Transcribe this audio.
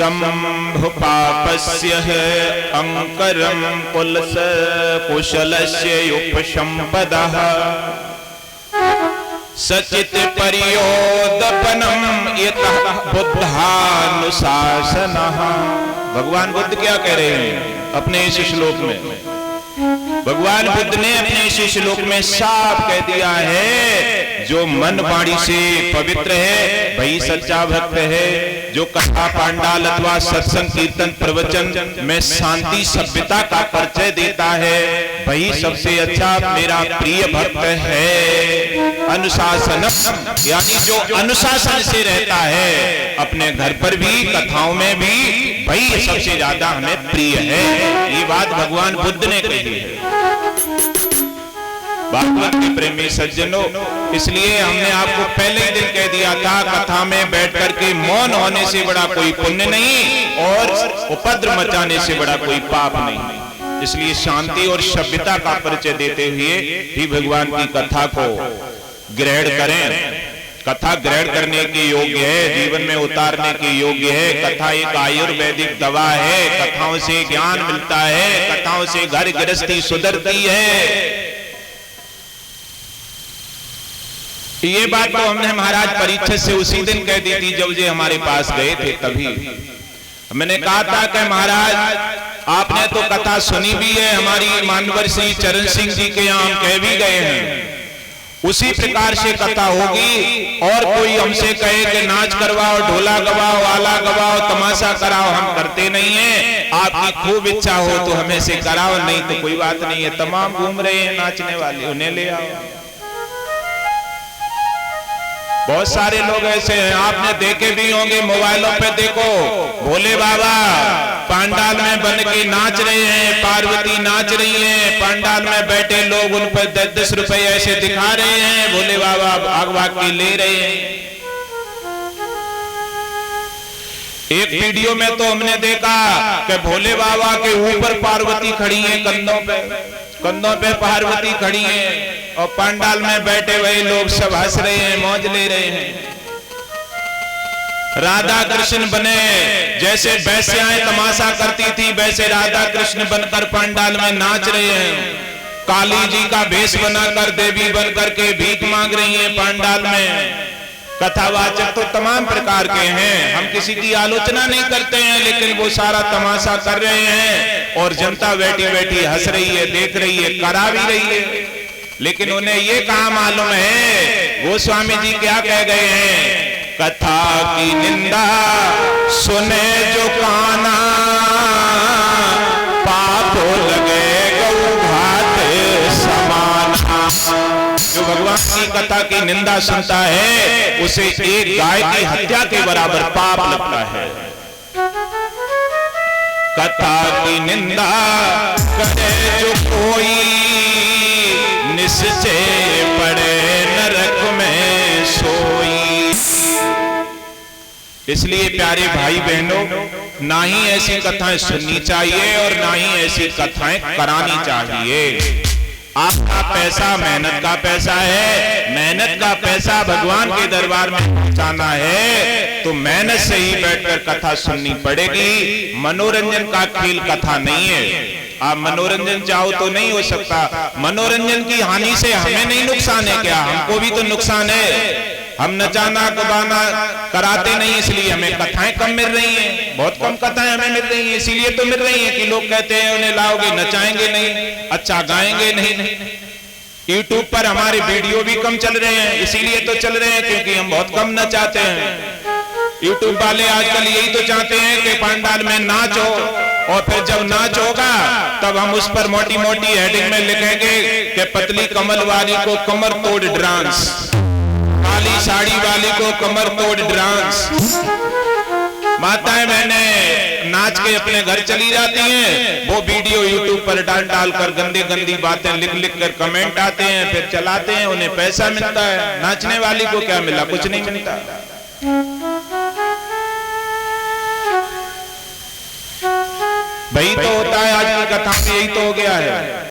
शंभु पापस्य अंकरम कुलस कुशलस्य उपसंपदः सचित परियोदपनम इतः बुद्धानुशासनः। भगवान बुद्ध क्या कह रहे हैं अपने इस श्लोक में? भगवान बुद्ध ने अपने इस श्लोक में साफ कह दिया है, जो मन वाणी से पवित्र है वही सच्चा भक्त है। जो कथा पांडाल अथवा सत्संग कीर्तन प्रवचन में शांति सभ्यता का परिचय देता है वही सबसे अच्छा मेरा प्रिय भक्त है। अनुशासन यानी जो अनुशासन से रहता है अपने घर पर भी कथाओं में भी वही सबसे ज्यादा हमें प्रिय है। ये बात भगवान बुद्ध ने कही है। भागवत के प्रेमी सज्जनों, इसलिए हमने आपको पहले ही दिन कह दिया था कथा में बैठ करके मौन होने से बड़ा कोई पुण्य नहीं और उपद्र मचाने से बड़ा कोई पाप नहीं। इसलिए शांति और सभ्यता का परिचय देते हुए ही भगवान की कथा को ग्रहण करें। कथा ग्रहण करने के योग्य है, जीवन में उतारने के योग्य है। कथा एक आयुर्वेदिक दवा है, कथाओं से ज्ञान मिलता है, कथाओं से घर गृहस्थी सुधरती है। ये बात तो हमने महाराज परीक्षित से उसी दिन कह दी थी जब ये हमारे पास गए थे। तभी मैंने कहा था कि महाराज आपने तो कथा सुनी भी है, हमारी मानवर श्री चरण सिंह जी के यहाँ हम कह भी गए हैं, उसी प्रकार से कथा होगी। और कोई हमसे कहे कि नाच करवाओ, ढोला गवाओ, आला गवाओ, तमाशा कराओ, हम करते नहीं है। आपकी खूब इच्छा हो तो हमें से कराओ, नहीं तो कोई बात नहीं है। तमाम घूम रहे हैं नाचने वाले, उन्हें ले आओ। बहुत सारे लोग ऐसे हैं, आपने देखे भी होंगे, मोबाइलों पे देखो, भोले बाबा पंडाल में बन के नाच रहे हैं, पार्वती नाच रही हैं, पंडाल में बैठे लोग उन पर 10-10 रुपए ऐसे दिखा रहे हैं, भोले बाबा भाग भाग के ले रहे हैं। एक वीडियो में तो हमने देखा कि भोले बाबा के ऊपर पार्वती खड़ी है, कंधों पे पार्वती खड़ी है और पंडाल में बैठे हुए लोग सब हंस रहे हैं, मौज ले रहे हैं। राधा कृष्ण बने जैसे वैश्याएं तमाशा करती थी वैसे राधा कृष्ण बनकर पंडाल में नाच रहे हैं। काली जी का भेष बनाकर देवी बनकर के भीख मांग रही हैं पंडाल में। कथावाचक तो तमाम प्रकार के हैं, हम किसी की आलोचना नहीं करते हैं, लेकिन वो सारा तमाशा कर रहे हैं और जनता बैठी बैठी हंस रही है, देख रही है, करा भी रही है। लेकिन उन्हें ये कहाँ मालूम है गोस्वामी जी क्या कह गए हैं, कथा की निंदा सुने जो काना पापो लगे गौ भात समाना। जो भगवान की कथा की निंदा सुनता है उसे एक गाय की हत्या के बराबर पाप लगता है। कथा की निंदा करे जो कोई निश्चय पड़े नरक में सोई। इसलिए प्यारे भाई बहनों, ना ही ऐसी कथाएं सुननी चाहिए और ना ही ऐसी कथाएं करानी चाहिए। आपका पैसा मेहनत का पैसा है, मेहनत का पैसा भगवान के दरबार में पहुंचाना है तो मेहनत से ही बैठकर कथा सुननी पड़ेगी। मनोरंजन का खेल कथा नहीं है। आप मनोरंजन चाहो तो नहीं हो सकता। मनोरंजन की हानि से हमें नहीं नुकसान है क्या? हमको भी तो नुकसान है। हम नचाना गवाना कराते नहीं, इसलिए हमें कथाएं कम मिल रही हैं। बहुत कम कथाएं हमें मिल रही हैं, इसीलिए तो मिल रही हैं कि लोग कहते हैं उन्हें लाओगे नचाएंगे नहीं, अच्छा गाएंगे नहीं। YouTube पर हमारे वीडियो भी कम चल रहे हैं, इसीलिए तो चल रहे हैं क्योंकि हम बहुत कम नचाते हैं। YouTube वाले आजकल यही तो चाहते हैं कि पंडाल में नाच हो और फिर जब नाच होगा तब हम उस पर मोटी मोटी हेडिंग में लिखेंगे कि पतली कमल वाली को कमर तोड़ डांस, काली साड़ी वाली को कमर तोड़ डांस। माताएं बहनें नाच के अपने घर चली जाती हैं, वो वीडियो YouTube पर डाल कर गंदी गंदी बातें लिख कर कमेंट आते हैं, फिर चलाते हैं, उन्हें पैसा मिलता है। नाचने वाली को क्या मिला? कुछ नहीं मिलता। वही तो होता है आज की कथा में, यही तो हो गया है।